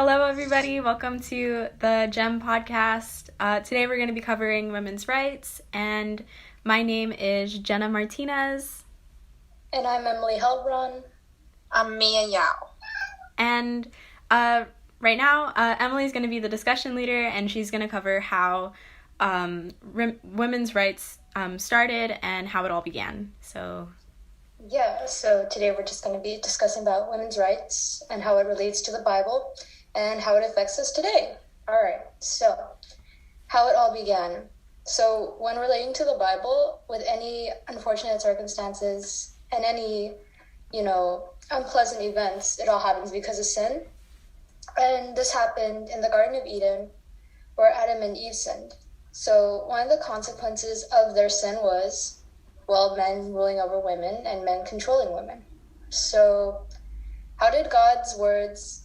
Hello, everybody. Welcome to the GEM podcast. Today we're going to be covering women's rights, and my name is Jenna Martinez. And I'm Emily Helbron. I'm Mia Yao. And right now, Emily's going to be the discussion leader, and she's going to cover how women's rights started and how it all began. So today we're just going to be discussing about women's rights and how it relates to the Bible and how it affects us today. All right, so how it all began. So when relating to the Bible, with any unfortunate circumstances and any, unpleasant events, it all happens because of sin. And this happened in the Garden of Eden, where Adam and Eve sinned. So one of the consequences of their sin was, men ruling over women and men controlling women. So how did God's words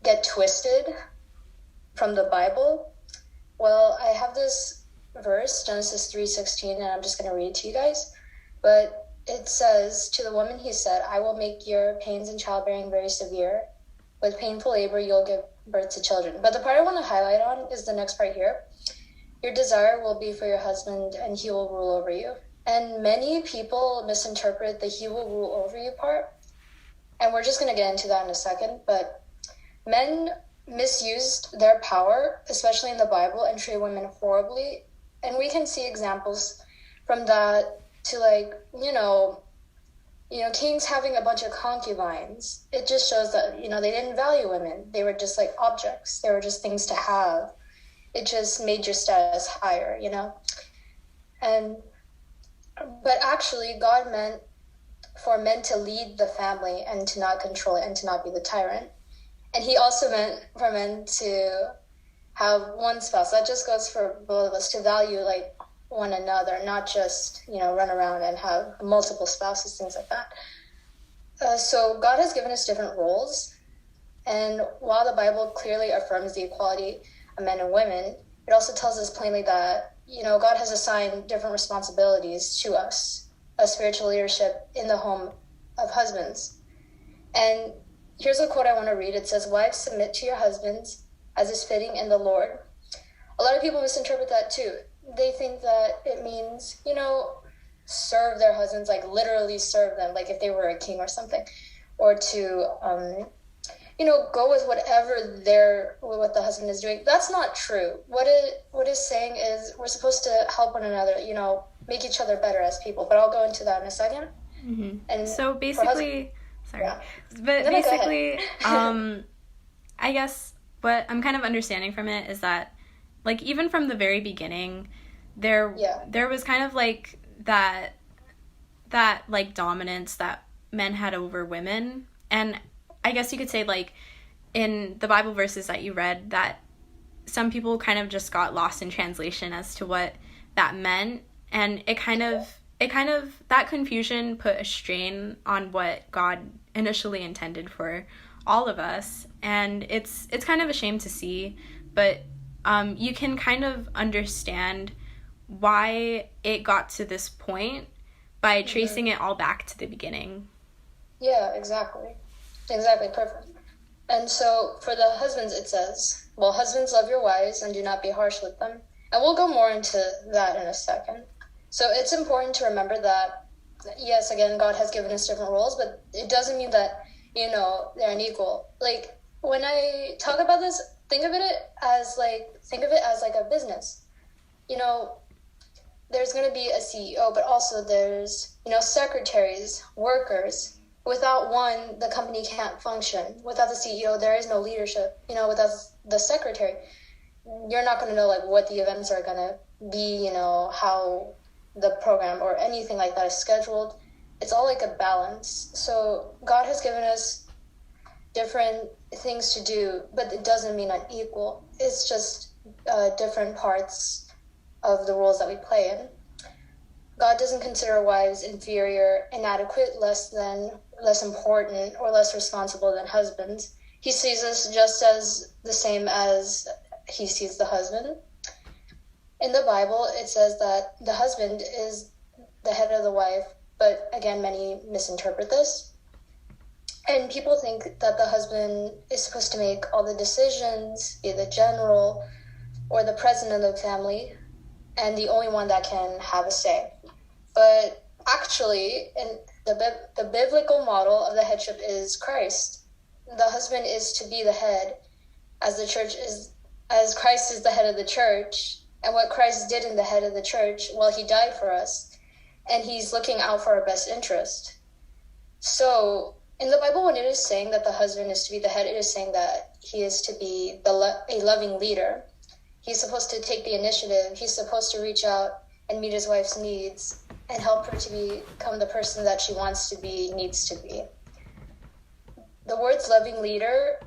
get twisted from the Bible? Well, I have this verse, Genesis 3:16, and I'm just going to read it to you guys. But it says, "To the woman he said, I will make your pains in childbearing very severe. With painful labor you'll give birth to children." But the part I want to highlight on is the next part here. "Your desire will be for your husband, and he will rule over you." And many people misinterpret the "he will rule over you" part. And we're just going to get into that in a second. But men misused their power, especially in the Bible, and treated women horribly. And we can see examples from that to kings having a bunch of concubines. It just shows that, they didn't value women. They were just like objects. They were just things to have. It just made your status higher, But actually, God meant for men to lead the family and to not control it and to not be the tyrant. And he also meant for men to have one spouse. That just goes for both of us, to value one another, not just, run around and have multiple spouses, things like that. So God has given us different roles. And while the Bible clearly affirms the equality of men and women, it also tells us plainly that, God has assigned different responsibilities to us, a spiritual leadership in the home of husbands. And here's a quote I want to read. It says, "Wives, submit to your husbands as is fitting in the Lord." A lot of people misinterpret that too. They think that it means, serve their husbands, literally serve them, like if they were a king or something, or to, go with what the husband is doing. That's not true. What it's saying is we're supposed to help one another, make each other better as people. But I'll go into that in a second. Mm-hmm. And so basically, I guess what I'm kind of understanding from it is that, even from the very beginning, there was kind of that dominance that men had over women. And I guess you could say, in the Bible verses that you read, that some people kind of just got lost in translation as to what that meant. And it kind of, that confusion put a strain on what God initially intended for all of us. And it's kind of a shame to see, but you can kind of understand why it got to this point by tracing it all back to the beginning. Yeah, exactly. Exactly, perfect. And so for the husbands, it says, "Husbands, love your wives and do not be harsh with them." And we'll go more into that in a second. So it's important to remember that, yes, again, God has given us different roles, but it doesn't mean that, they're unequal. When I talk about this, think of it as a business. There's going to be a CEO, but also there's, secretaries, workers. Without one, the company can't function. Without the CEO, there is no leadership. Without the secretary, you're not going to know what the events are going to be, how the program or anything like that is scheduled. It's all a balance. So God has given us different things to do, but it doesn't mean unequal. It's just different parts of the roles that we play in. God doesn't consider wives inferior, inadequate, less important, or less responsible than husbands. He sees us just as the same as he sees the husband. In the Bible, it says that the husband is the head of the wife, but again, many misinterpret this. And people think that the husband is supposed to make all the decisions, be the general or the president of the family, and the only one that can have a say. But actually, in the biblical model of the headship is Christ. The husband is to be the head, as Christ is the head of the church. And what Christ did in the head of the church, well, he died for us, and he's looking out for our best interest. So in the Bible, when it is saying that the husband is to be the head, it is saying that he is to be a loving leader. He's supposed to take the initiative. He's supposed to reach out and meet his wife's needs and help her to become the person that she wants to be, needs to be. The words loving leader,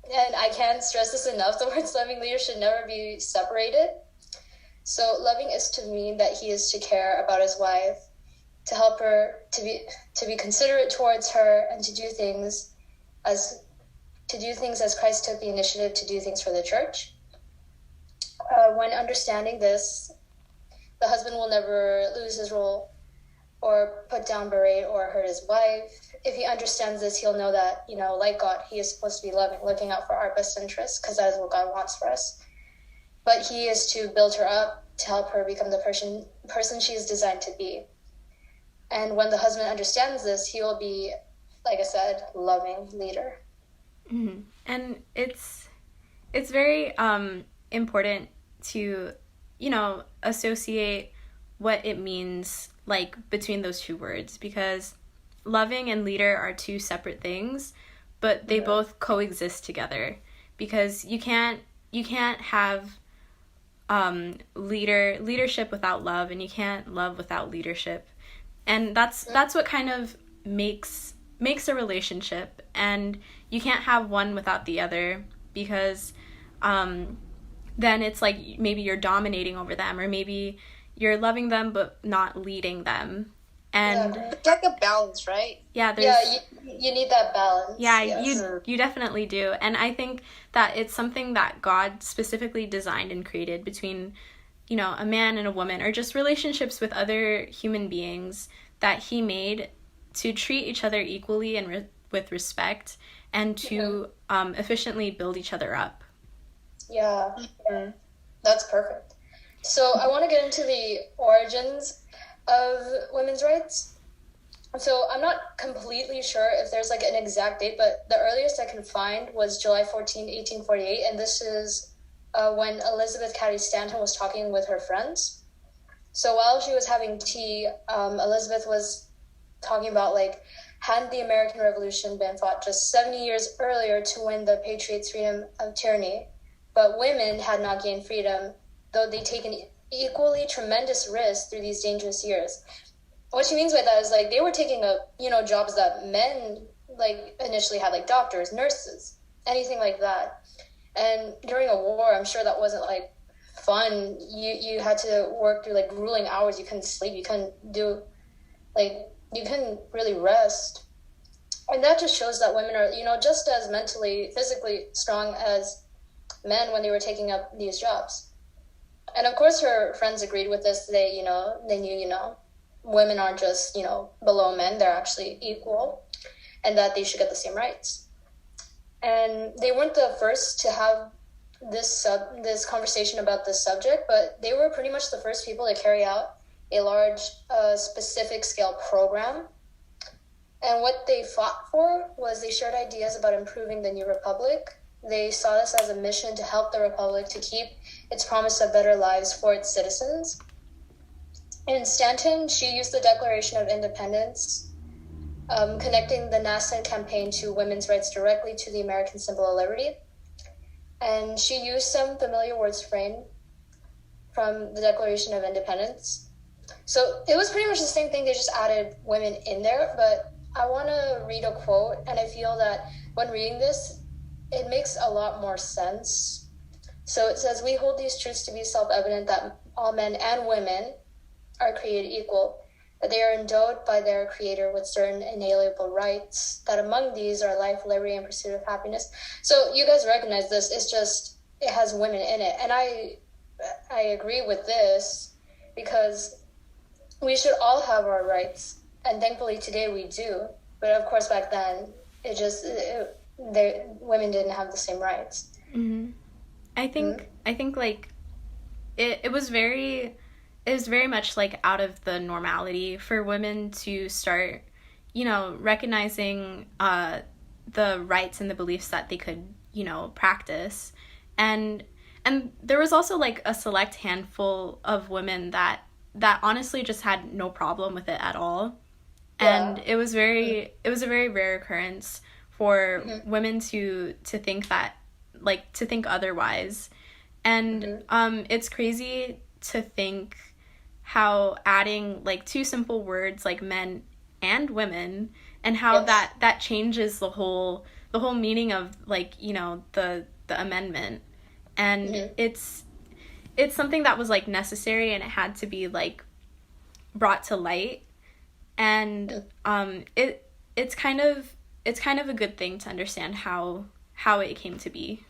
and I can't stress this enough, the words loving leader should never be separated. So loving is to mean that he is to care about his wife, to help her, to be considerate towards her, and to do things as Christ took the initiative to do things for the church. When understanding this, the husband will never lose his role or put down, berate, or hurt his wife. If he understands this, he'll know that, like God, he is supposed to be loving, looking out for our best interests, because that is what God wants for us. But he is to build her up, to help her become the person she is designed to be. And when the husband understands this, he will be, like I said, loving leader. Mm-hmm. And it's very important to, associate what it means, like, between those two words, because loving and leader are two separate things, but they both coexist together, because you can't have leadership without love, and you can't love without leadership. And that's what kind of makes a relationship, and you can't have one without the other, because then it's like maybe you're dominating over them, or maybe you're loving them but not leading them. And it's like a balance, right? Yeah, you need that balance. Yeah, yes. you definitely do. And I think that it's something that God specifically designed and created between, a man and a woman, or just relationships with other human beings, that he made to treat each other equally and with respect, and to efficiently build each other up. Yeah, that's perfect. So I want to get into the origins of women's rights. So I'm not completely sure if there's like an exact date, but the earliest I can find was July 14, 1848, and this is when Elizabeth Cady Stanton was talking with her friends. So while she was having tea, Elizabeth was talking about, like, had the American Revolution been fought just 70 years earlier to win the Patriots' freedom of tyranny, but women had not gained freedom, though they'd taken equally tremendous risks through these dangerous years. What she means by that is, like, they were taking up, jobs that men, like, initially had, like doctors, nurses, anything like that. And during a war, I'm sure that wasn't, like, fun. You had to work through, like, grueling hours. You couldn't sleep. You couldn't you couldn't really rest. And that just shows that women are, just as mentally, physically strong as men when they were taking up these jobs. And of course her friends agreed with this. They knew, women aren't just, below men. They're actually equal, and that they should get the same rights. And they weren't the first to have this conversation about this subject, but they were pretty much the first people to carry out a large specific scale program. And what they fought for was they shared ideas about improving the new republic. They saw this as a mission to help the republic to keep its promise of better lives for its citizens. In Stanton, she used the Declaration of Independence, connecting the nascent campaign to women's rights directly to the American symbol of liberty. And she used some familiar words framed from the Declaration of Independence. So it was pretty much the same thing. They just added women in there. But I want to read a quote, and I feel that when reading this, it makes a lot more sense. So it says, "We hold these truths to be self-evident, that all men and women are created equal, that they are endowed by their Creator with certain inalienable rights, that among these are life, liberty, and pursuit of happiness." So you guys recognize this. It's just, it has women in it. And I agree with this, because we should all have our rights. And thankfully today we do. But of course back then, women didn't have the same rights. Mm-hmm. I think like it was very much like out of the normality for women to start, recognizing the rights and the beliefs that they could, practice. And there was also like a select handful of women that honestly just had no problem with it at all. And it was a very rare occurrence for women to think that, like, to think otherwise. And it's crazy to think how adding like two simple words like men and women, and how that changes the whole meaning of, like, the amendment. And it's something that was like necessary, and it had to be like brought to light. And it's kind of a good thing to understand how it came to be.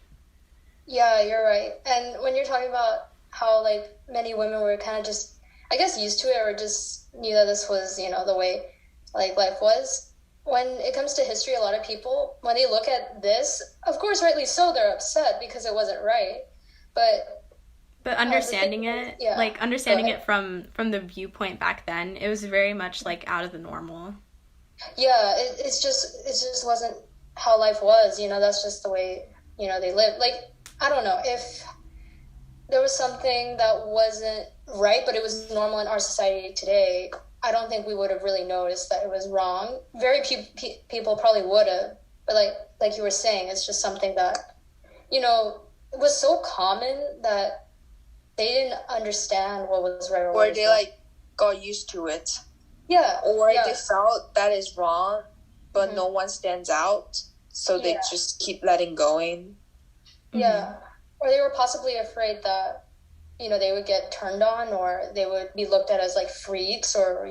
Yeah, you're right. And when you're talking about how like many women were kind of just, I guess, used to it, or just knew that this was, the way like life was. When it comes to history, a lot of people, when they look at this, of course, rightly so, they're upset because it wasn't right. But understanding it from the viewpoint back then, it was very much like out of the normal. Yeah, it just wasn't how life was. That's just the way they lived. Like, I don't know if there was something that wasn't right, but it was normal in our society today. I don't think we would have really noticed that it was wrong. Very few people probably would have, but like you were saying, it's just something that it was so common that they didn't understand what was right or what was wrong. Or they got used to it. Yeah. Or they felt that is wrong, but no one stands out, so they just keep letting going. Yeah. Or they were possibly afraid that, they would get turned on, or they would be looked at as like freaks, or,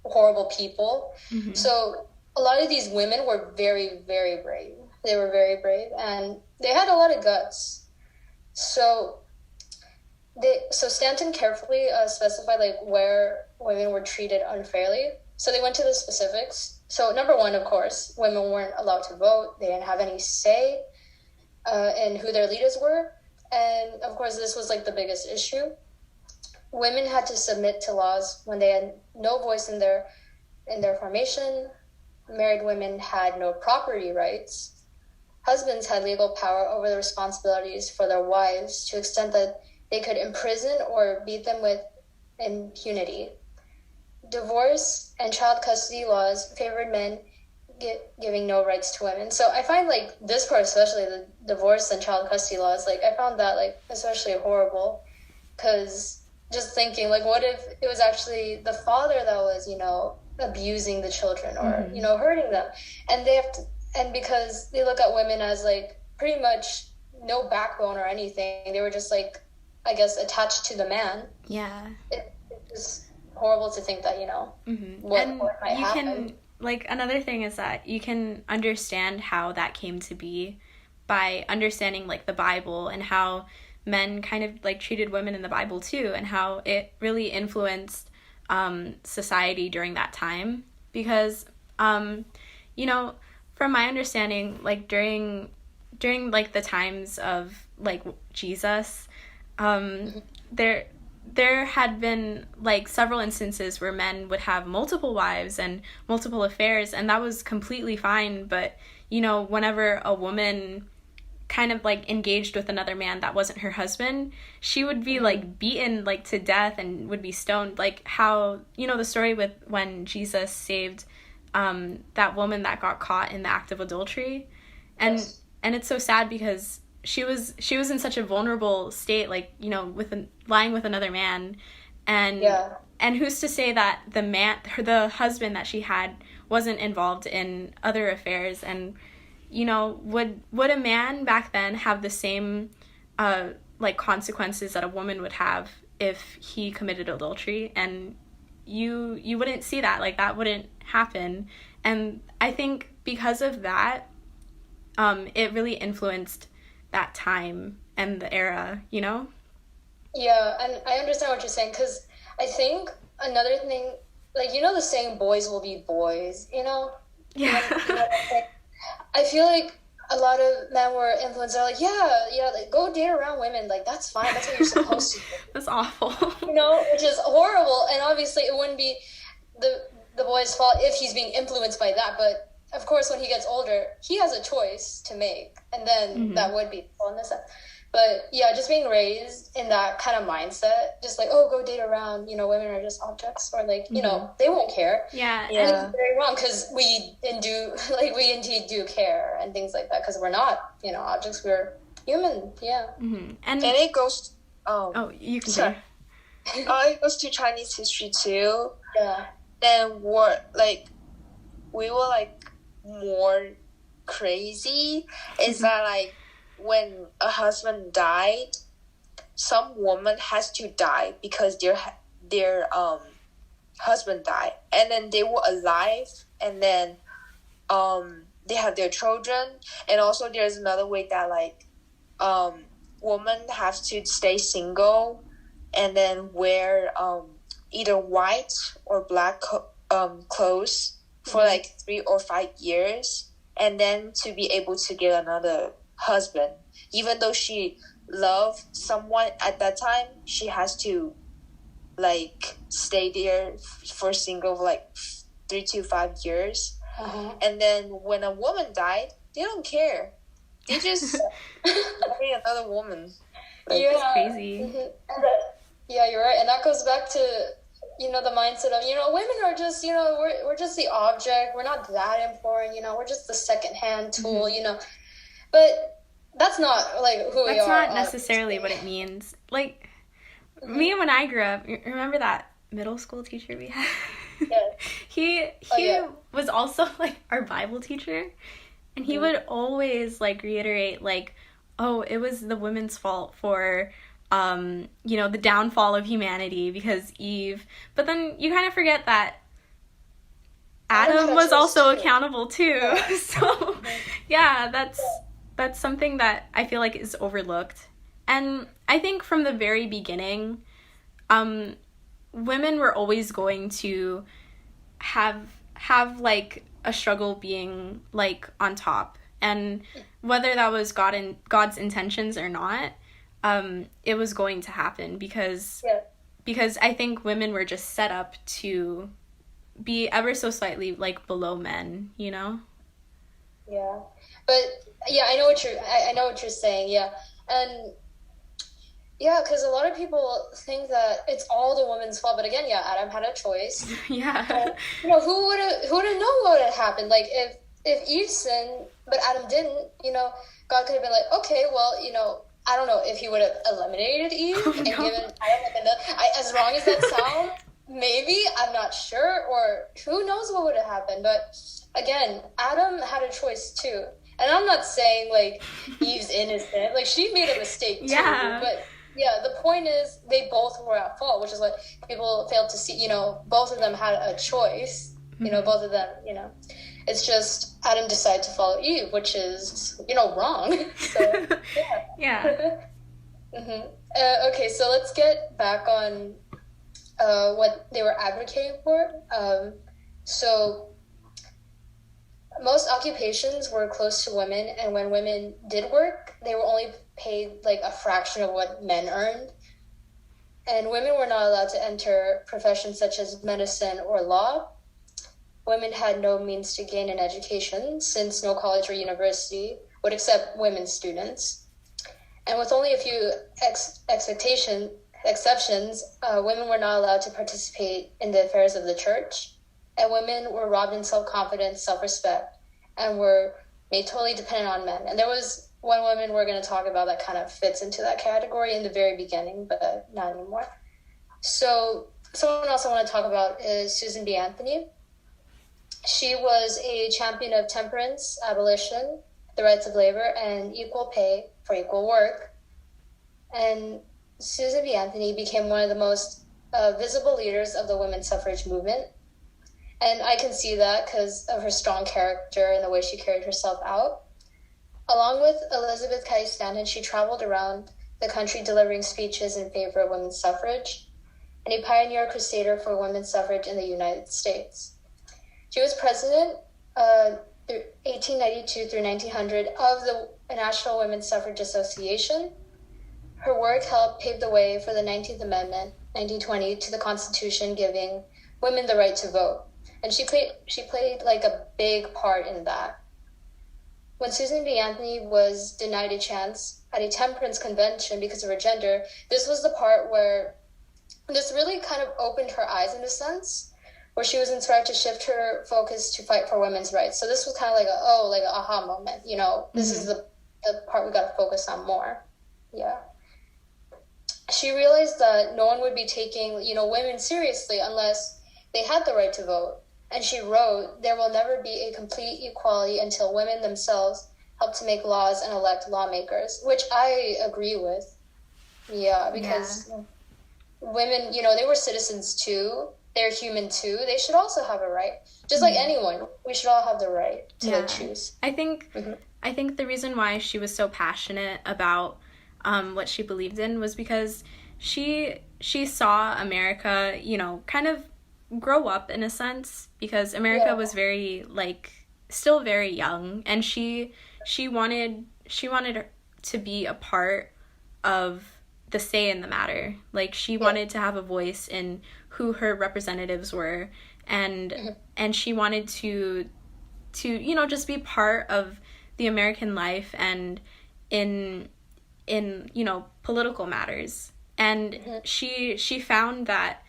horrible people. So a lot of these women were very, very brave. They were very brave, and they had a lot of guts. So Stanton carefully specified like where women were treated unfairly. So they went to the specifics. So number one, of course, women weren't allowed to vote. They didn't have any say in who their leaders were. And of course, this was like the biggest issue. Women had to submit to laws when they had no voice in their formation. Married women had no property rights. Husbands had legal power over the responsibilities for their wives to the extent that they could imprison or beat them with impunity. Divorce and child custody laws favored men, giving no rights to women. So I find like this part, especially the divorce and child custody laws, like I found that like especially horrible, because just thinking like, what if it was actually the father that was, abusing the children, or, hurting them, and and because they look at women as like pretty much no backbone or anything, they were just like, I guess, attached to the man. Yeah. It was horrible to think that, what might happen. Like, another thing is that you can understand how that came to be by understanding, like, the Bible, and how men kind of, like, treated women in the Bible, too, and how it really influenced society during that time. Because, from my understanding, like, during like, the times of, like, Jesus, there had been like several instances where men would have multiple wives and multiple affairs, and that was completely fine. But whenever a woman kind of like engaged with another man that wasn't her husband, she would be like beaten like to death and would be stoned. Like how the story with when Jesus saved that woman that got caught in the act of adultery, and it's so sad because she was in such a vulnerable state, like, lying with another man, and who's to say that the husband that she had wasn't involved in other affairs, and would a man back then have the same like consequences that a woman would have if he committed adultery? And you wouldn't see that, like, that wouldn't happen. And I think because of that, it really influenced that time and the era, Yeah, and I understand what you're saying, because I think another thing, like, the saying, boys will be boys, Yeah. I feel like a lot of men were influenced. They're like, yeah, like, go date around women. Like, that's fine. That's what you're supposed to do. That's awful. Which is horrible. And obviously, it wouldn't be the boy's fault if he's being influenced by that. But of course, when he gets older, he has a choice to make, and then that would be in this sense. But yeah, just being raised in that kind of mindset, just like, oh, go date around, women are just objects, or like, they won't care. Yeah. And it's very wrong, because we indeed do care and things like that, because we're not, objects, we're human. Yeah. And it goes you can say. It goes to Chinese history too. Yeah. Then we were like more crazy is that like when a husband died, some woman has to die because their husband died, and then they were alive, and then they have their children. And also there's another way that like women have to stay single and then wear either white or black clothes for like 3 or 5 years, and then to be able to get another husband. Even though she loved someone at that time, she has to like stay there for single for like 3 to 5 years. And then when a woman died, they don't care. They just marry another woman. Like, it's crazy. Yeah, you're right. And that goes back to the mindset of, women are just, we're just the object. We're not that important, we're just the second-hand tool, But that's not, like, who we are. That's not necessarily what it means. Like, me when I grew up, remember that middle school teacher we had? Yeah. He was also, like, our Bible teacher. And he would always, like, reiterate, like, oh, it was the women's fault for... the downfall of humanity because Eve. But then you kind of forget that Adam was also accountable too. So yeah, that's something that I feel like is overlooked. And I think from the very beginning, women were always going to have like a struggle being like on top, and whether that was God's intentions or not, it was going to happen because I think women were just set up to be ever so slightly like below men, Yeah. But yeah, I know what you're saying. Yeah. And yeah, because a lot of people think that it's all the woman's fault. But again, yeah, Adam had a choice. Yeah. And, who would have known what had happened? Like if Eve sinned, but Adam didn't, God could have been like, okay, well, I don't know if he would have eliminated Eve and given Adam like as wrong as that sounds, maybe, I'm not sure, or who knows what would have happened. But again, Adam had a choice too. And I'm not saying like Eve's innocent, like she made a mistake too. Yeah. But yeah, the point is they both were at fault, which is what people failed to see. Both of them had a choice. Both of them, It's just Adam decided to follow Eve, which is, wrong. So, yeah. Okay, so let's get back on what they were advocating for. So most occupations were close to women, and when women did work, they were only paid like a fraction of what men earned. And women were not allowed to enter professions such as medicine or law. Women had no means to gain an education, since no college or university would accept women students. And with only a few exceptions, women were not allowed to participate in the affairs of the church, and women were robbed in self-confidence, self-respect, and were made totally dependent on men. And there was one woman we're going to talk about that kind of fits into that category in the very beginning, but not anymore. So someone else I want to talk about is Susan B. Anthony. She was a champion of temperance, abolition, the rights of labor, and equal pay for equal work. And Susan B. Anthony became one of the most visible leaders of the women's suffrage movement. And I can see that because of her strong character and the way she carried herself out. Along with Elizabeth Cady Stanton, she traveled around the country delivering speeches in favor of women's suffrage, and a pioneer crusader for women's suffrage in the United States. She was president 1892 through 1900 of the National Women's Suffrage Association. Her work helped pave the way for the 19th Amendment, 1920, to the Constitution, giving women the right to vote. And she played like a big part in that. When Susan B. Anthony was denied a chance at a temperance convention because of her gender, this was the part where this really kind of opened her eyes in a sense, where she was inspired to shift her focus to fight for women's rights. So this was kind of like an aha moment. This is the part we got to focus on more. Yeah. She realized that no one would be taking, women seriously unless they had the right to vote. And she wrote, "There will never be a complete equality until women themselves help to make laws and elect lawmakers," which I agree with. Yeah, because women, they were citizens too. They're human too. They should also have a right. Just like anyone, we should all have the right to choose. I think the reason why she was so passionate about what she believed in was because she saw America, kind of grow up in a sense, because America was very still very young, and she wanted to be a part of the say in the matter. She wanted to have a voice in who her representatives were, and she wanted to just be part of the American life and in political matters. And she found that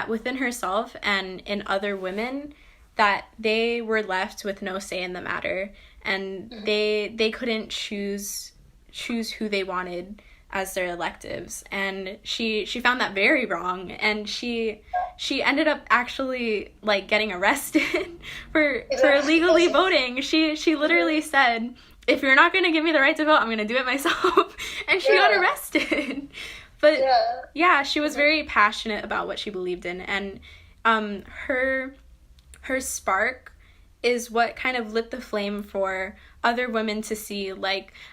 within herself and in other women, that they were left with no say in the matter, and they couldn't choose who they wanted as their electives. And she found that very wrong, and she ended up actually getting arrested for illegally voting. She literally said, "If you're not going to give me the right to vote, I'm going to do it myself." And she got arrested. But she was very passionate about what she believed in, and her spark is what kind of lit the flame for other women to see,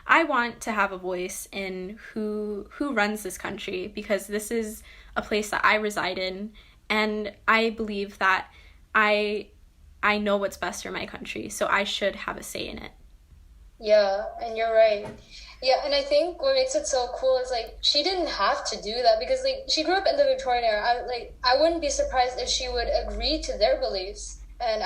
I want to have a voice in who runs this country, because this is a place that I reside in, and I believe that I know what's best for my country, so I should have a say in it. Yeah, and you're right. Yeah, and I think what makes it so cool is she didn't have to do that, because she grew up in the Victorian era. I wouldn't be surprised if she would agree to their beliefs and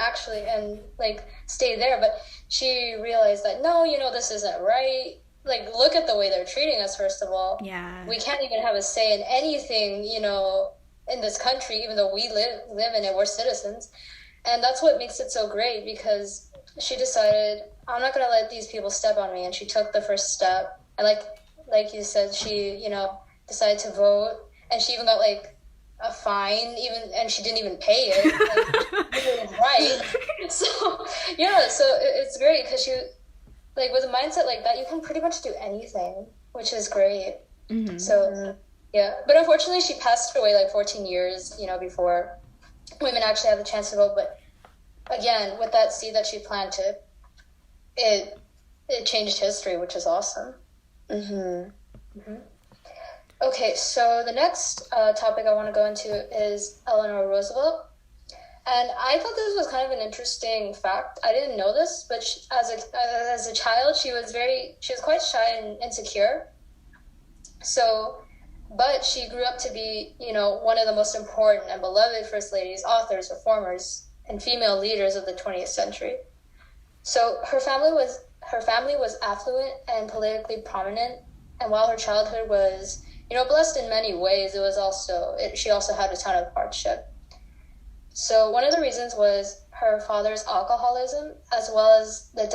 stay there, but she realized that no, this isn't right. Look at the way they're treating us, first of all. Yeah. We can't even have a say in anything, in this country, even though we live in it, we're citizens. And that's what makes it so great, because she decided, I'm not going to let these people step on me. And she took the first step. And like you said, she, decided to vote. And she even got a fine, and she didn't even pay it. It was right. So, yeah, so it's great, because she, with a mindset like that, you can pretty much do anything, which is great. Mm-hmm. So, yeah. But unfortunately, she passed away 14 years, before women actually have the chance to vote. But again, with that seed that she planted, it changed history, which is awesome. Okay, so the next topic I want to go into is Eleanor Roosevelt. And I thought this was kind of an interesting fact. I didn't know this, but as a child, she was quite shy and insecure. So, but she grew up to be, one of the most important and beloved first ladies, authors, reformers, and female leaders of the 20th century. So her family was affluent and politically prominent, and while her childhood was, blessed in many ways, she also had a ton of hardship. So one of the reasons was her father's alcoholism, as well as the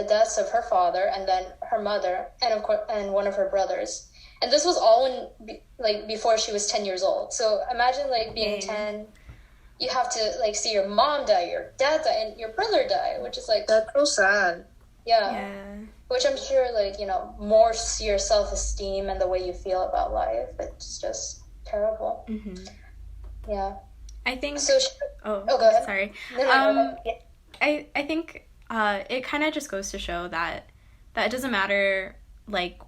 deaths of her father, and then her mother, and of course, and one of her brothers. And this was all before she was 10 years old. So imagine being 10, you have to see your mom die, your dad die, and your brother die, which is that's so sad. Yeah. Which I'm sure morphs your self-esteem and the way you feel about life. It's just terrible. Mm-hmm. Yeah. I think. So. Go ahead. Sorry. No. Yeah. I think it kind of just goes to show that it doesn't matter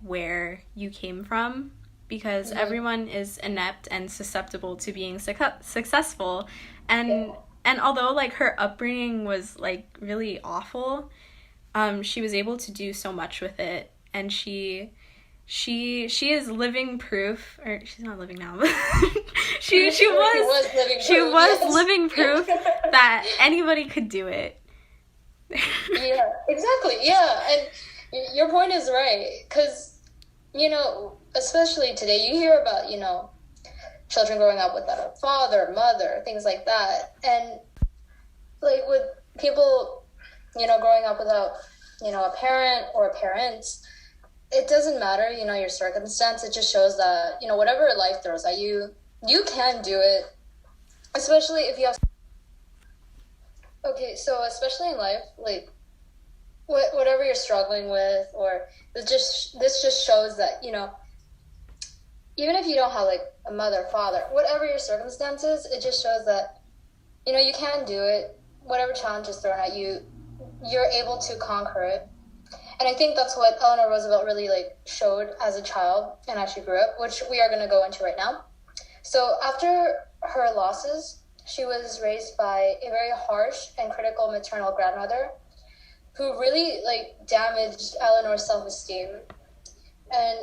where you came from, because everyone is inept and susceptible to being successful, and And although, like, her upbringing was, like, really awful, she was able to do so much with it. And she is living proof, or she's not living now, but she was living proof that anybody could do it. Yeah, exactly. Yeah, and your point is right, because, you know, especially today, you hear about, you know, children growing up without a father, mother, things like that, and, like, with people, you know, growing up without, you know, a parent or parents, it doesn't matter, you know, your circumstance. It just shows that, you know, whatever life throws at you, you can do it, especially if you have... Okay, so especially in life, like, whatever you're struggling with, or this just shows that, you know, even if you don't have, like, a mother, father, whatever your circumstances, it just shows that, you know, you can do it. Whatever challenge is thrown at you, you're able to conquer it. And I think that's what Eleanor Roosevelt really, like, showed as a child and as she grew up, which we are going to go into right now. So after her losses, she was raised by a very harsh and critical maternal grandmother who really, like, damaged Eleanor's self-esteem. And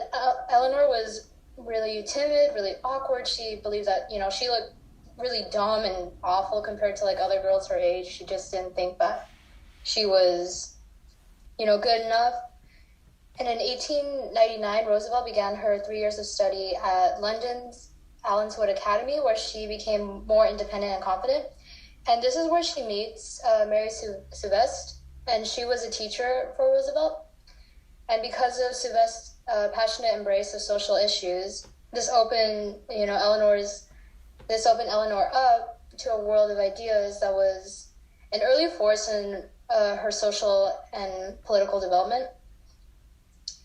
Eleanor was really timid, really awkward. She believed that, you know, she looked really dumb and awful compared to, like, other girls her age. She just didn't think that she was, you know, good enough. And in 1899, Roosevelt began her 3 years of study at London's Allenswood Academy, where she became more independent and confident. And this is where she meets Mary Souvestre, and she was a teacher for Roosevelt. And because of Souvestre's passionate embrace of social issues, this opened Eleanor up to a world of ideas that was an early force in her social and political development.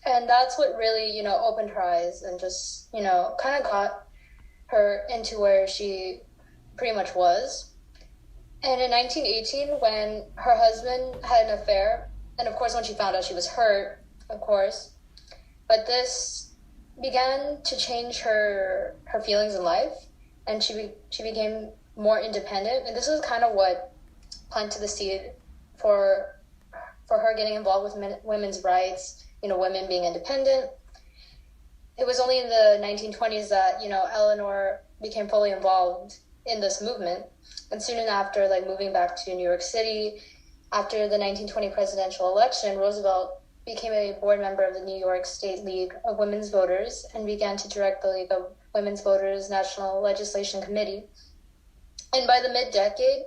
And that's what really, you know, opened her eyes and just, you know, kind of got her into where she pretty much was. And in 1918, when her husband had an affair, and of course when she found out, she was hurt, of course, but this began to change her feelings in life, and she became more independent. And this is kind of what planted the seed for her getting involved with women's rights, you know, women being independent. It was only in the 1920s that, you know, Eleanor became fully involved in this movement. And soon after, like, moving back to New York City, after the 1920 presidential election, Roosevelt became a board member of the New York State League of Women's Voters and began to direct the League of Women's Voters National Legislation Committee. And by the mid-decade,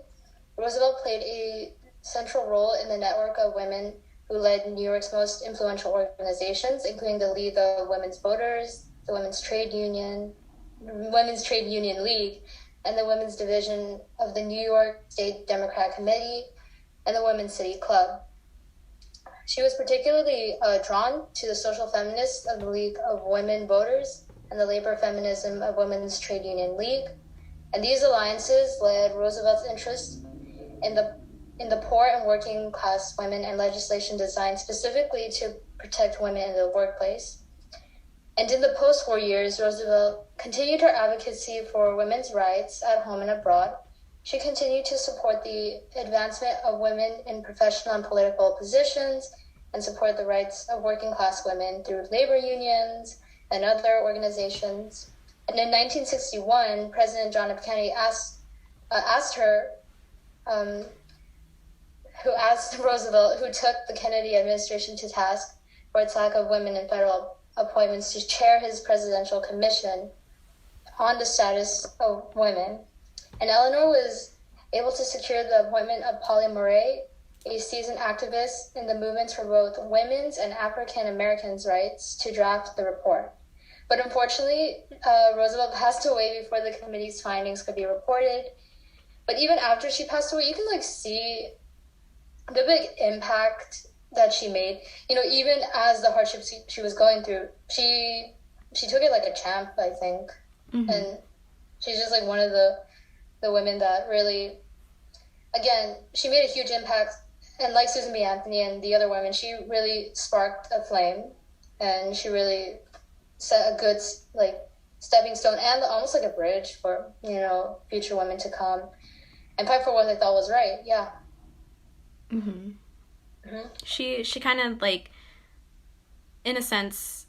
Roosevelt played a central role in the network of women who led New York's most influential organizations, including the League of Women's Voters, the Women's Trade Union League, and the Women's Division of the New York State Democratic Committee, and the Women's City Club. She was particularly drawn to the social feminists of the League of Women Voters and the labor feminism of Women's Trade Union League. And these alliances led Roosevelt's interest in the poor and working class women and legislation designed specifically to protect women in the workplace. And in the post-war years, Roosevelt continued her advocacy for women's rights at home and abroad. She continued to support the advancement of women in professional and political positions and support the rights of working class women through labor unions and other organizations. And in 1961, President John F. Kennedy asked Roosevelt, who took the Kennedy administration to task for its lack of women in federal appointments, to chair his presidential commission on the status of women. And Eleanor was able to secure the appointment of Polly Murray, a seasoned activist in the movements for both women's and African Americans' rights, to draft the report. But unfortunately, Roosevelt passed away before the committee's findings could be reported. But even after she passed away, you can see the big impact that she made. Even as the hardships she was going through, she took it like a champ, I think. Mm-hmm. And she's just one of the women that really, again, she made a huge impact. And like Susan B. Anthony and the other women, she really sparked a flame, and she really set a good stepping stone and almost like a bridge for future women to come. and fight for what they thought was right. Yeah. Mm-hmm. Mm-hmm. She kind of like, in a sense,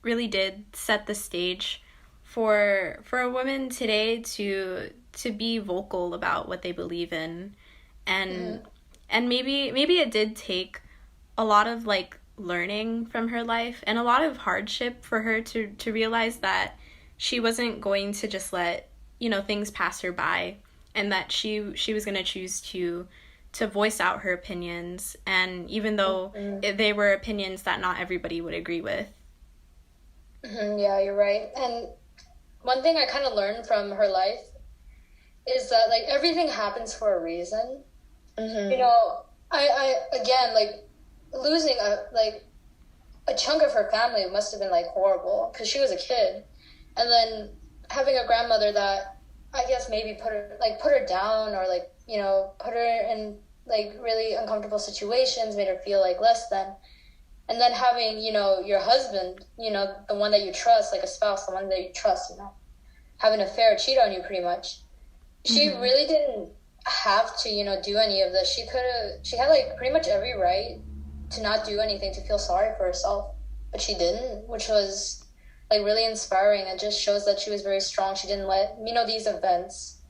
really did set the stage for a woman today to be vocal about what they believe in, and maybe it did take a lot of like learning from her life and a lot of hardship for her to realize that she wasn't going to just let, you know, things pass her by, and that she was going to choose to voice out her opinions, and even though they were opinions that not everybody would agree with. Yeah, you're right. And one thing I kind of learned from her life is that like everything happens for a reason. You know, I again, like losing a chunk of her family must have been like horrible because she was a kid, and then having a grandmother that I guess maybe put her down, or like, you know, put her in like really uncomfortable situations, made her feel like less than. And then having, you know, your husband, you know, the one that you trust, like a spouse, the one that you trust, you know, have an affair, cheat on you pretty much. She really didn't have to, you know, do any of this. She had like pretty much every right to not do anything, to feel sorry for herself. But she didn't, which was like really inspiring. It just shows that she was very strong. She didn't let, you know, these events,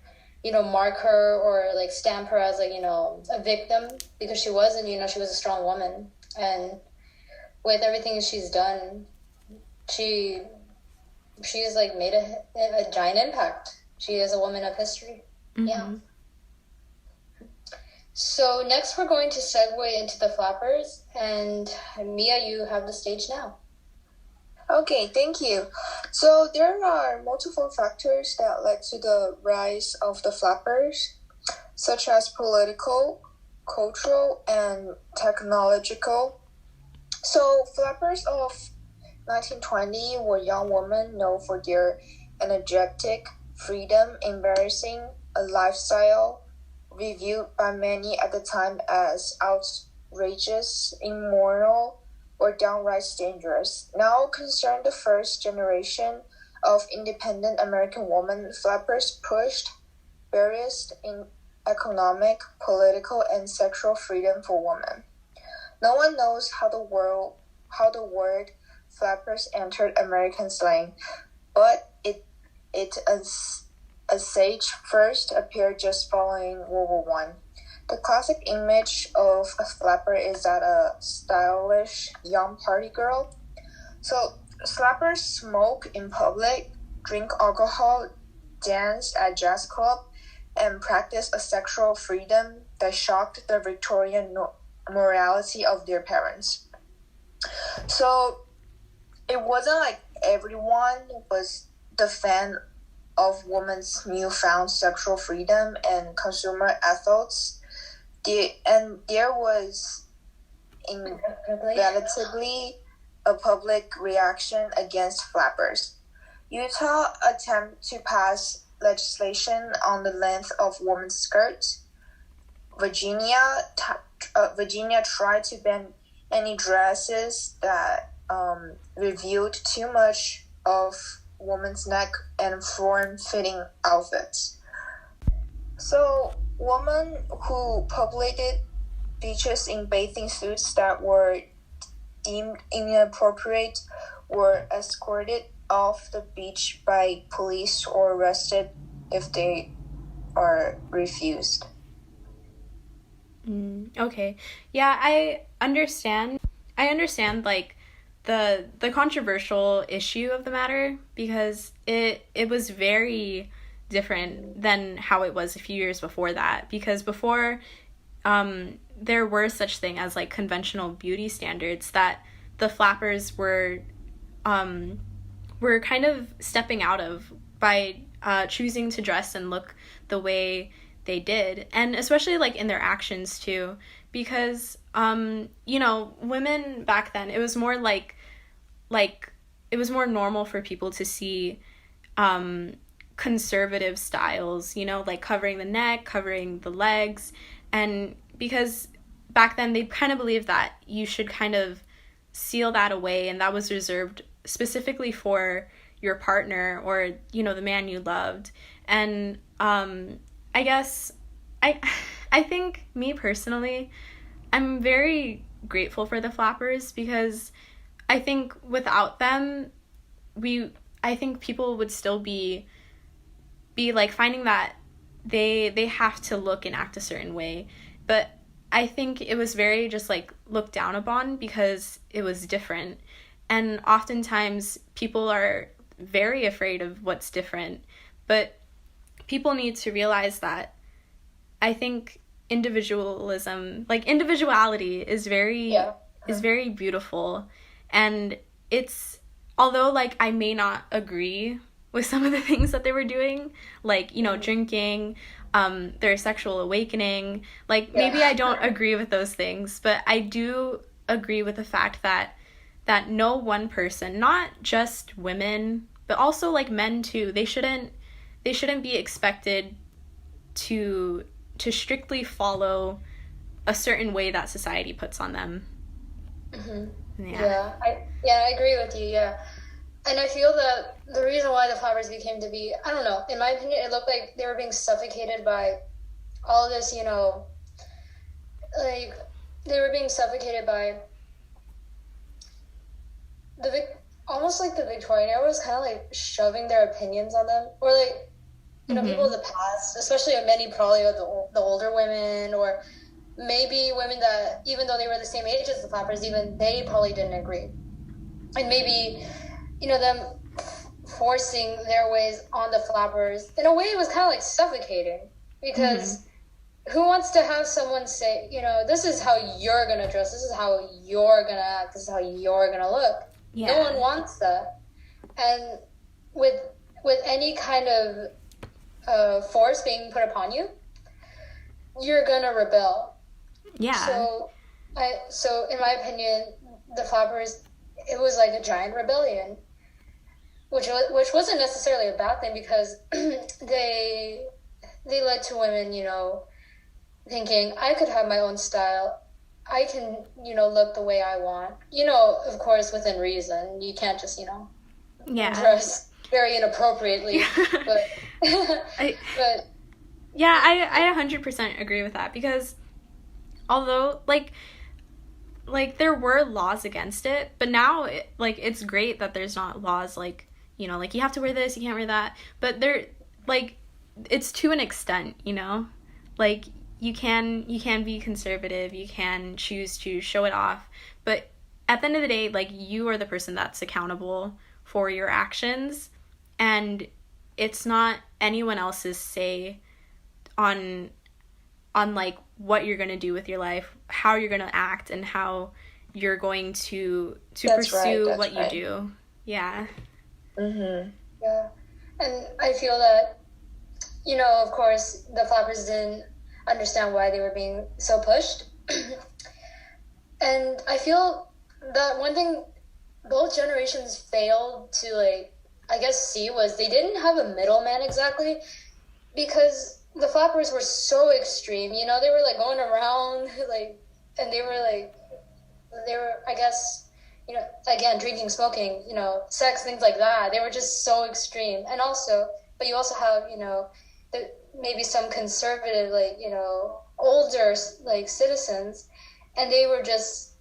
you know, mark her or like stamp her as like, you know, a victim, because she wasn't, you know, she was a strong woman. And with everything she's done, she's like made a giant impact. She is a woman of history. Yeah. So next we're going to segue into the flappers, and Mia, you have the stage now. Okay, thank you. So there are multiple factors that led to the rise of the flappers, such as political, cultural, and technological. So flappers of 1920 were young women known for their energetic freedom, embracing a lifestyle reviewed by many at the time as outrageous, immoral, or downright dangerous. Now concerned the first generation of independent American women, flappers pushed barriers in economic, political, and sexual freedom for women. No one knows how the word flappers entered American slang, but it as such first appeared just following World War One. The classic image of a flapper is that a stylish young party girl. So flappers smoke in public, drink alcohol, dance at jazz club, and practice a sexual freedom that shocked the Victorian morality of their parents. So it wasn't like everyone was the fan of women's newfound sexual freedom and consumer ethos. There was relatively a public reaction against flappers. Utah attempted to pass legislation on the length of women's skirts. Virginia tried to ban any dresses that revealed too much of woman's neck and form-fitting outfits. So women who populated beaches in bathing suits that were deemed inappropriate were escorted off the beach by police or arrested if they are refused. Okay. Yeah, I understand like the controversial issue of the matter, because it was very different than how it was a few years before that, because before there were such thing as like conventional beauty standards that the flappers were kind of stepping out of by choosing to dress and look the way they did, and especially like in their actions too, because you know, women back then, it was more like it was more normal for people to see conservative styles, you know, like covering the neck, covering the legs, and because back then they kind of believed that you should kind of seal that away, and that was reserved specifically for your partner or, you know, the man you loved. And I guess I think, me personally, I'm very grateful for the flappers, because I think without them, I think people would still be like finding that they have to look and act a certain way. But I think it was very just like looked down upon because it was different. And oftentimes people are very afraid of what's different. But people need to realize that I think individuality is very beautiful. And it's, although like I may not agree with some of the things that they were doing, like, drinking, their sexual awakening, like maybe I don't agree with those things, but I do agree with the fact that no one person, not just women, but also like men too, they shouldn't be expected to strictly follow a certain way that society puts on them. I agree with you. And I feel that the reason why the flappers became to be, I don't know, in my opinion, it looked like they were being suffocated by all this, like they were being suffocated by almost like the Victorian era was kind of like shoving their opinions on them, or like, people of the past, especially many probably the older women, or maybe women that, even though they were the same age as the flappers, even they probably didn't agree. And maybe, them forcing their ways on the flappers, in a way it was kind of like suffocating, because who wants to have someone say, this is how you're going to dress, this is how you're going to act, this is how you're going to look. Yeah. No one wants that. And with any kind of force being put upon you, you're going to rebel. Yeah. So in my opinion, the flappers, it was like a giant rebellion, which wasn't necessarily a bad thing, because they led to women, thinking, I could have my own style. I can, look the way I want. Of course, within reason. You can't just, dress very inappropriately. But yeah, I 100% agree with that, because although, like there were laws against it, but now, it's great that there's not laws, like, like, you have to wear this, you can't wear that, but they're, like, it's to an extent, like, you can be conservative, you can choose to show it off, but at the end of the day, like, you are the person that's accountable for your actions, and it's not anyone else's say on like what you're going to do with your life, how you're going to act, and how you're going to pursue what you do. Yeah. Yeah. And I feel that, of course, the flappers didn't understand why they were being so pushed. And I feel that one thing both generations failed to, like, I guess see was they didn't have a middleman exactly, because the flappers were so extreme, they were like going around, like, and they were, I guess, again, drinking, smoking, sex, things like that. They were just so extreme. And also, but you also have, maybe some conservative, like, older, like, citizens, and they were just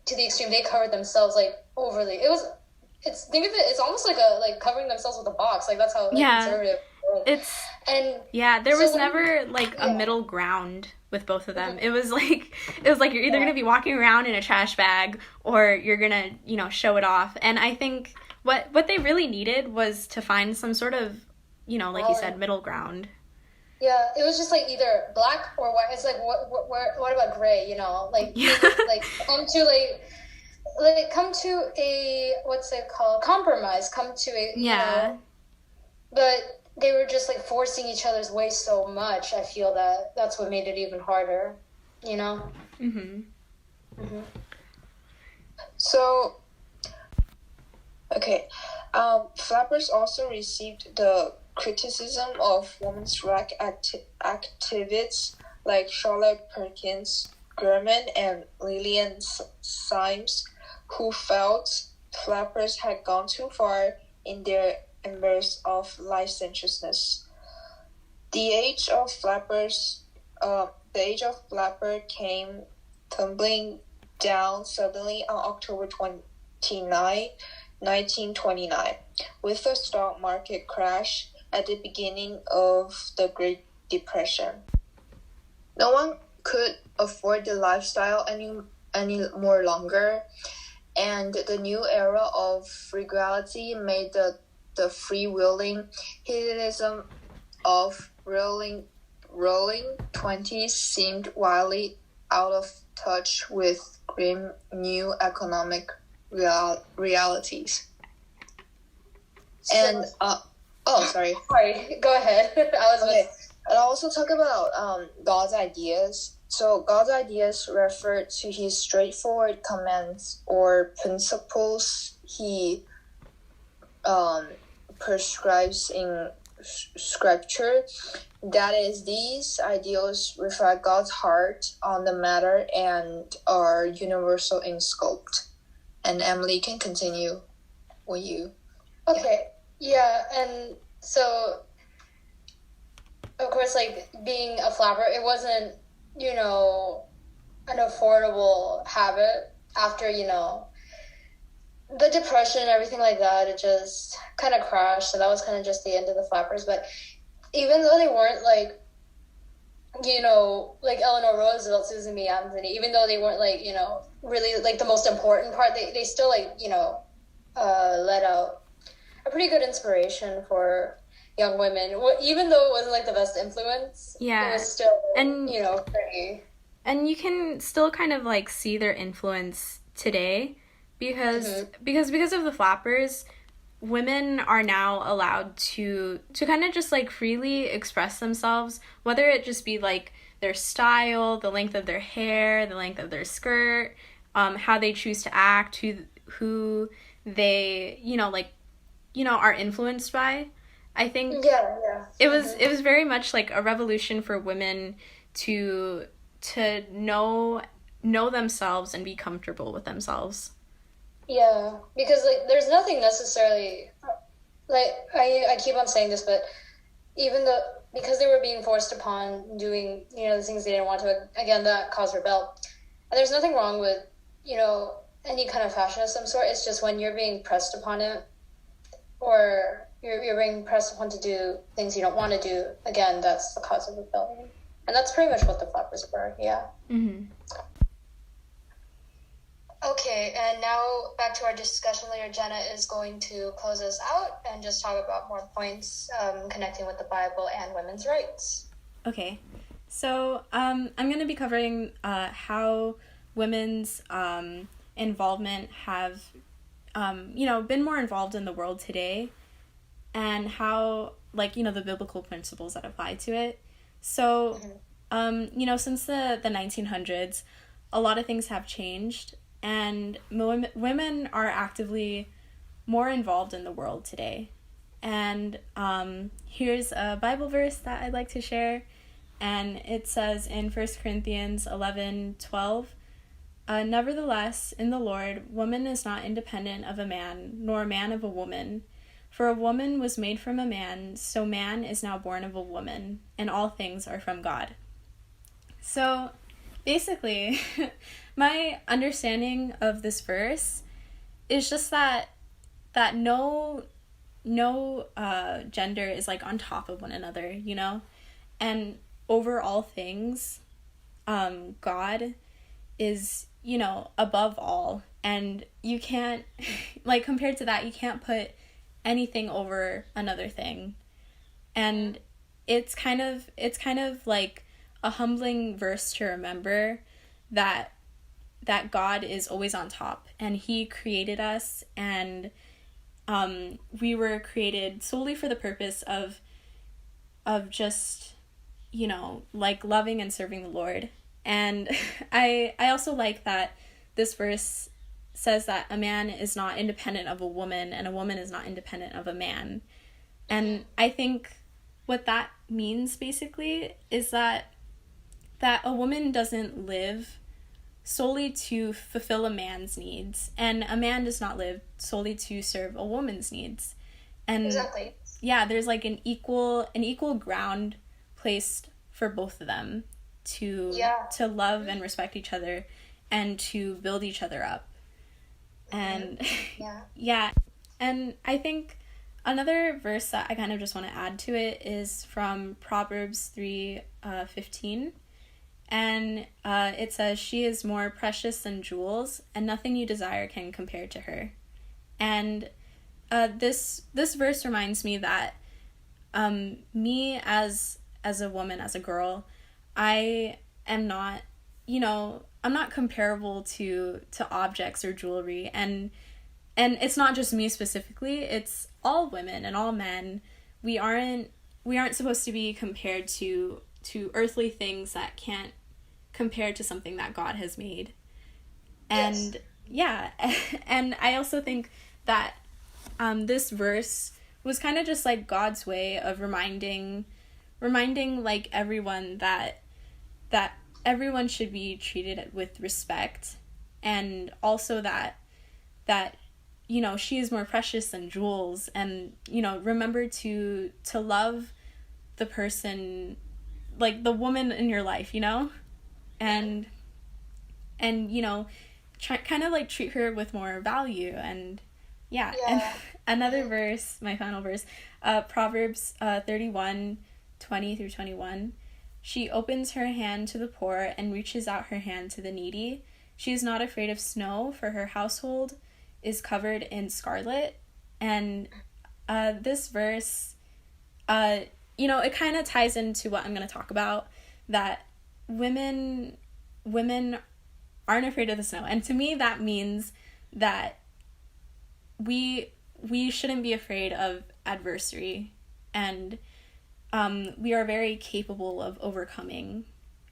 to the extreme. They covered themselves, like, overly. Think of it, it's almost like covering themselves with a box. Like, that's how conservative. There was never like a middle ground with both of them. It was like you're either gonna be walking around in a trash bag, or you're gonna show it off. And I think what they really needed was to find some sort of you said, middle ground. Yeah, it was just like either black or white. It's like what about gray? Like like come to a what's it called, compromise. Come to a but they were just like forcing each other's way so much. I feel that that's what made it even harder, So, okay, flappers also received the criticism of women's rights activists like Charlotte Perkins Gurman and Lillian Symes, who felt flappers had gone too far in their embrace of licentiousness. The age of flappers, the age of flapper came tumbling down suddenly on October 29, 1929, with the stock market crash at the beginning of the Great Depression. No one could afford the lifestyle any more longer, and the new era of frugality made the freewheeling hedonism of rolling 20s seemed wildly out of touch with grim new economic realities. And sorry, go ahead. And I'll also talk about God's ideas. So God's ideas refer to his straightforward commands or principles he prescribes in scripture. That is, these ideals reflect God's heart on the matter and are universal in scope. And Emily can continue with you. Okay. Yeah, and so of course, like, being a flapper, it wasn't, an affordable habit after, the depression and everything like that. It just kind of crashed, so that was kind of just the end of the flappers. But even though they weren't, like, like Eleanor Roosevelt, Susan B. Anthony, even though they weren't, like, really, like, the most important part, they still, like, let out a pretty good inspiration for young women, even though it wasn't like the best influence. Yeah, it was still, and pretty. And you can still kind of like see their influence today, because of the flappers, women are now allowed to kind of just like freely express themselves, whether it just be like their style, the length of their hair, the length of their skirt, how they choose to act, who they are influenced by. I think it was very much like a revolution for women to know themselves and be comfortable with themselves. Yeah, because like there's nothing necessarily, like, I keep on saying this, but because they were being forced upon doing the things they didn't want to, again, that caused rebel. And there's nothing wrong with any kind of fashion of some sort. It's just when you're being pressed upon it, or you're being pressed upon to do things you don't want to do, again, that's the cause of rebellion. And that's pretty much what the flappers were, yeah. Mm-hmm. Okay, and now back to our discussion later. Jenna is going to close us out and just talk about more points connecting with the Bible and women's rights. Okay, so I'm going to be covering how women's involvement have, been more involved in the world today, and how, like, the biblical principles that apply to it. So, since the 1900s, a lot of things have changed, and women are actively more involved in the world today. And here's a Bible verse that I'd like to share, and it says in 1 Corinthians 11:12, "Nevertheless, in the Lord, woman is not independent of a man, nor a man of a woman. For a woman was made from a man, so man is now born of a woman, and all things are from God." So, basically, my understanding of this verse is just that no gender is like on top of one another, and over all things, God is, above all, and you can't, like, compared to that, you can't put anything over another thing. And it's kind of like a humbling verse to remember that God is always on top, and he created us, and we were created solely for the purpose of just, like, loving and serving the Lord. And I also like that this verse says that a man is not independent of a woman, and a woman is not independent of a man. And I think what that means basically is that a woman doesn't live solely to fulfill a man's needs, and a man does not live solely to serve a woman's needs. And exactly. Yeah, there's like an equal ground placed for both of them to love and respect each other and to build each other up. And and I think another verse that I kind of just want to add to it is from Proverbs 3:15. And it says, "She is more precious than jewels, and nothing you desire can compare to her." And this verse reminds me that me as a woman, as a girl, I am not, I'm not comparable to objects or jewelry, and it's not just me specifically, it's all women and all men. We aren't supposed to be compared to earthly things that can't compare to something that God has made. And and I also think that this verse was kind of just like God's way of reminding like everyone that everyone should be treated with respect, and also that she is more precious than jewels, and remember to love the person, like the woman in your life, and kind of like treat her with more value. And and another verse, my final verse, Proverbs 31:20-21. "She opens her hand to the poor and reaches out her hand to the needy. She is not afraid of snow, for her household is covered in scarlet." And this verse, it kind of ties into what I'm going to talk about, that women aren't afraid of the snow. And to me, that means that we shouldn't be afraid of adversity, and we are very capable of overcoming.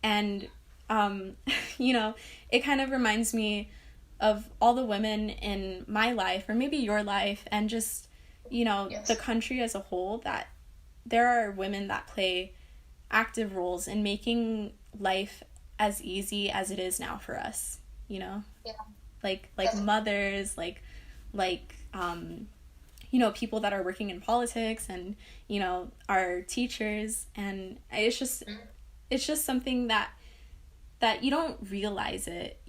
And it kind of reminds me of all the women in my life, or maybe your life, and just the country as a whole, that there are women that play active roles in making life as easy as it is now for us, like mothers, like people that are working in politics, and our teachers. And it's just something that you don't realize it,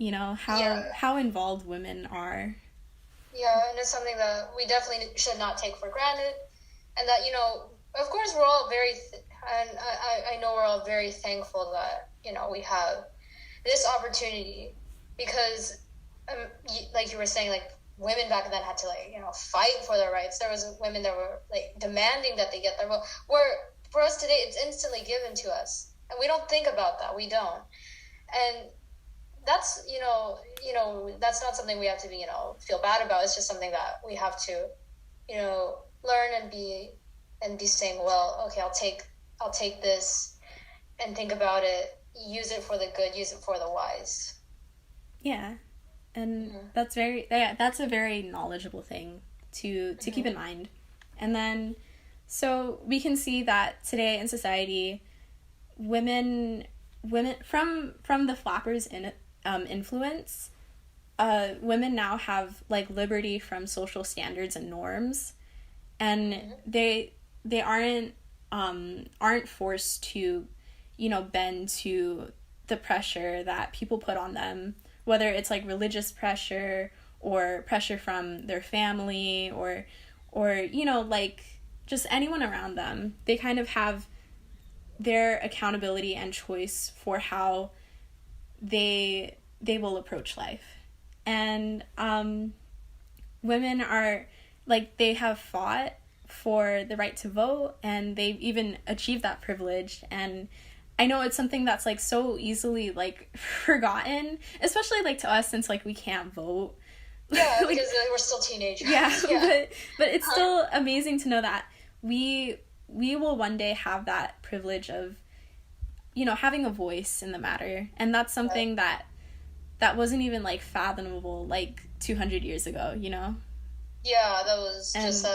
how involved women are. And it's something that we definitely should not take for granted, and that of course we're all and I know we're all very thankful that we have this opportunity, because like you were saying, like women back then had to fight for their rights. There was women that were demanding that they get their vote, where for us today it's instantly given to us, and we don't think about that. We don't. And that's that's not something we have to be feel bad about. It's just something that we have to learn and be saying, well, okay, I'll take this and think about it, use it for the good, use it for the wise. And that's a very knowledgeable thing to keep in mind. And then so we can see that today in society, women from the flappers influence, women now have liberty from social standards and norms, and they aren't forced to bend to the pressure that people put on them, whether it's religious pressure or pressure from their family or just anyone around them. They kind of have their accountability and choice for how they will approach life. And women are they have fought for the right to vote, and they've even achieved that privilege. And I know it's something that's so easily forgotten, especially to us, since we can't vote. Yeah, because we're still teenagers. Yeah. But it's still amazing to know that we will one day have that privilege of having a voice in the matter. And that's something that wasn't even fathomable 200 years ago. Yeah, that was just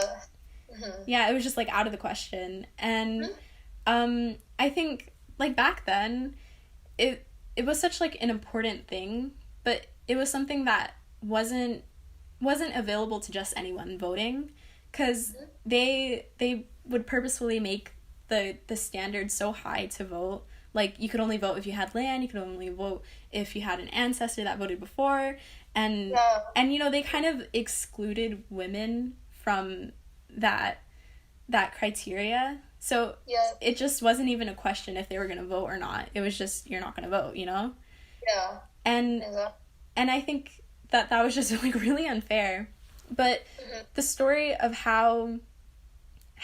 yeah, it was just out of the question. And I think back then it was such an important thing, but it was something that wasn't available to just anyone voting, because they would purposefully make the standard so high to vote. Like, you could only vote if you had land, you could only vote if you had an ancestor that voted before, and you know, they kind of excluded women from that criteria. So it just wasn't even a question if they were going to vote or not. It was just, you're not going to vote, you know? Yeah. And I think that was just like really unfair. But the story of how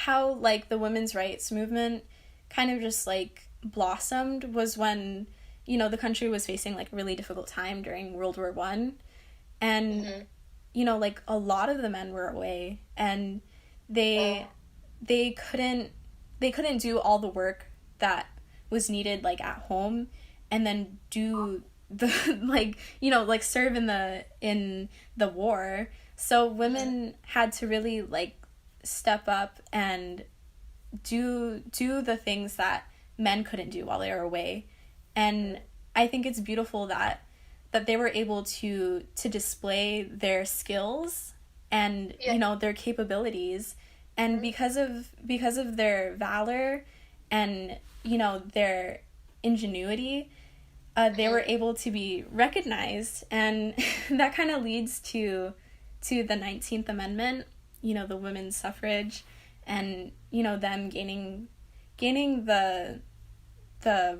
like the women's rights movement kind of just like blossomed was when, you know, the country was facing like a really difficult time during World War I. And you know, like a lot of the men were away, and they couldn't do all the work that was needed like at home, and then do the like, you know, like serve in the war. So women had to really like step up and do the things that men couldn't do while they were away. And I think it's beautiful that they were able to display their skills and you know, their capabilities, and because of their valor and, you know, their ingenuity, they were able to be recognized. And that kind of leads to the 19th Amendment, you know, the women's suffrage, and, you know, them gaining the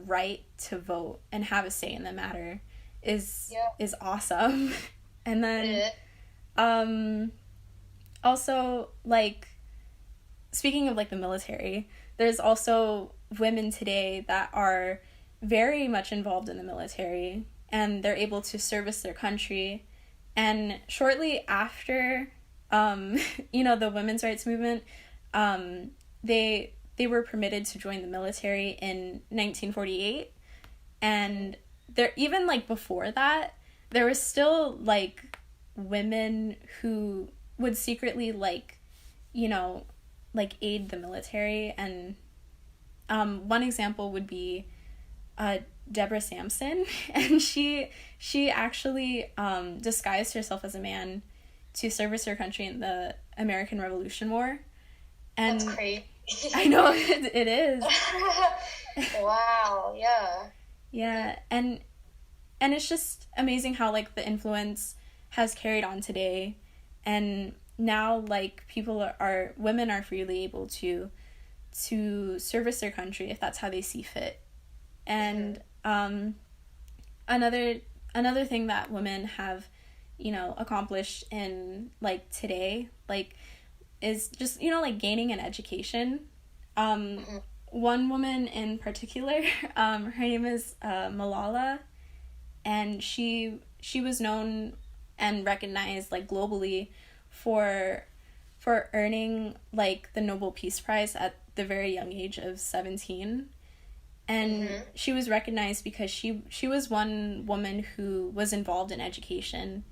right to vote and have a say in the matter is awesome. And then also, like, speaking of like the military, there's also women today that are very much involved in the military, and they're able to service their country. And shortly after you know, the women's rights movement, they were permitted to join the military in 1948. And there, even like before that, there was still like women who would secretly like, you know, like aid the military. And one example would be Deborah Sampson, and she actually disguised herself as a man to service her country in the American Revolution War. And that's crazy. I know, it is. Wow, yeah. Yeah, and it's just amazing how like the influence has carried on today, and now like women are freely able to service their country if that's how they see fit. And another thing that women have, you know, accomplished in like today, like, is just, you know, like gaining an education. One woman in particular, her name is Malala, and she was known and recognized like globally for earning like the Nobel Peace Prize at the very young age of 17. And she was recognized because she was one woman who was involved in education,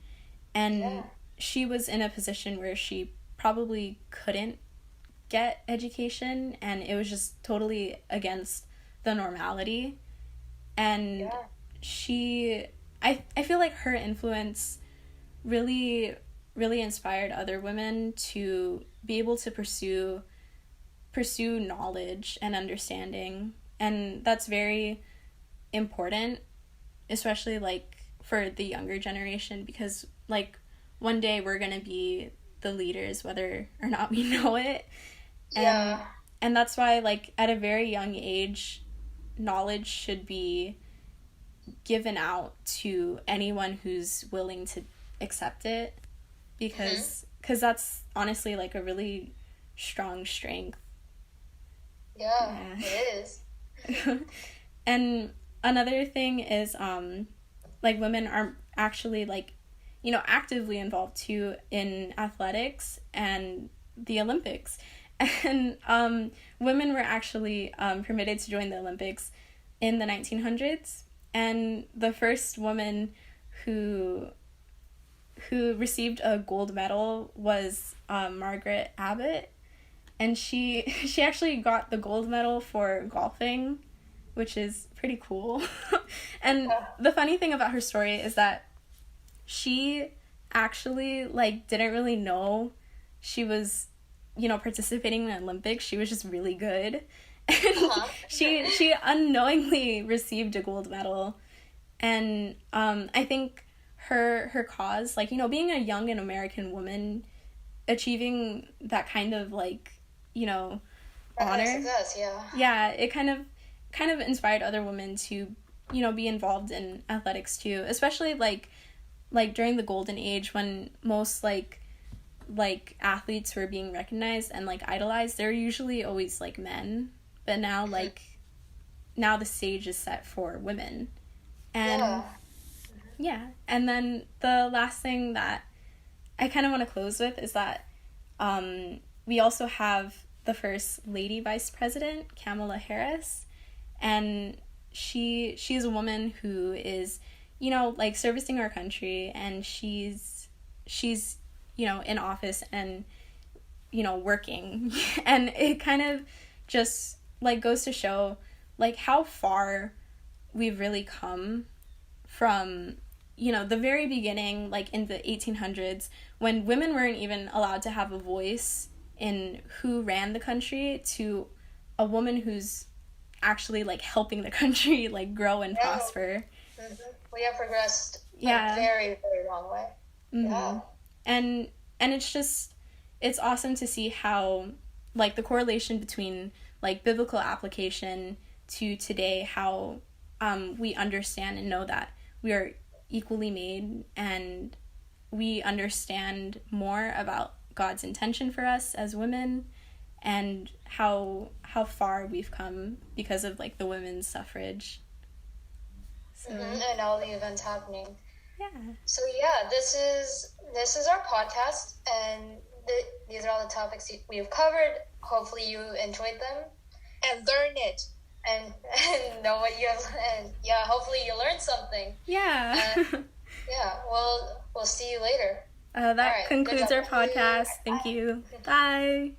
and she was in a position where she probably couldn't get education, and it was just totally against the normality. And I feel like her influence really inspired other women to be able to pursue knowledge and understanding. And that's very important, especially like for the younger generation, because like one day we're gonna be the leaders whether or not we know it. And that's why like at a very young age, knowledge should be given out to anyone who's willing to accept it, because that's honestly like a really strong strength. Yeah. It is. And another thing is like women are actually like, you know, actively involved too in athletics and the Olympics. And women were actually permitted to join the Olympics in the 1900s, and the first woman who received a gold medal was Margaret Abbott. And she actually got the gold medal for golfing, which is pretty cool. And the funny thing about her story is that she actually like didn't really know she was, you know, participating in the Olympics. She was just really good. She unknowingly received a gold medal, and I think her cause, like, you know, being a young and American woman achieving that kind of, like, you know, honor. Success, yeah. Yeah, it kind of inspired other women to, you know, be involved in athletics too, especially like during the golden age when most like athletes were being recognized and like idolized. They're usually always like men, but now now the stage is set for women. And yeah. And then the last thing that I kind of want to close with is that we also have the first lady vice president, Kamala Harris, and she's a woman who is, you know, like, servicing our country, and she's you know, in office and, you know, working. And it kind of just, like, goes to show, like, how far we've really come from, you know, the very beginning, like, in the 1800s, when women weren't even allowed to have a voice in who ran the country, to a woman who's actually, like, helping the country, like, grow and prosper. Mm-hmm. We have progressed a very, very long way. Mm-hmm. Yeah. And it's awesome to see how, like, the correlation between, like, biblical application to today, how we understand and know that we are equally made, and we understand more about God's intention for us as women, and how far we've come because of, like, the women's suffrage. So. And all the events happening. Yeah. So yeah, this is our podcast, and these are all the topics we've covered. Hopefully you enjoyed them and learn it, and know what you have, and yeah, hopefully you learned something. Yeah. Yeah. We'll see you later. That concludes our podcast. Thank you. Bye.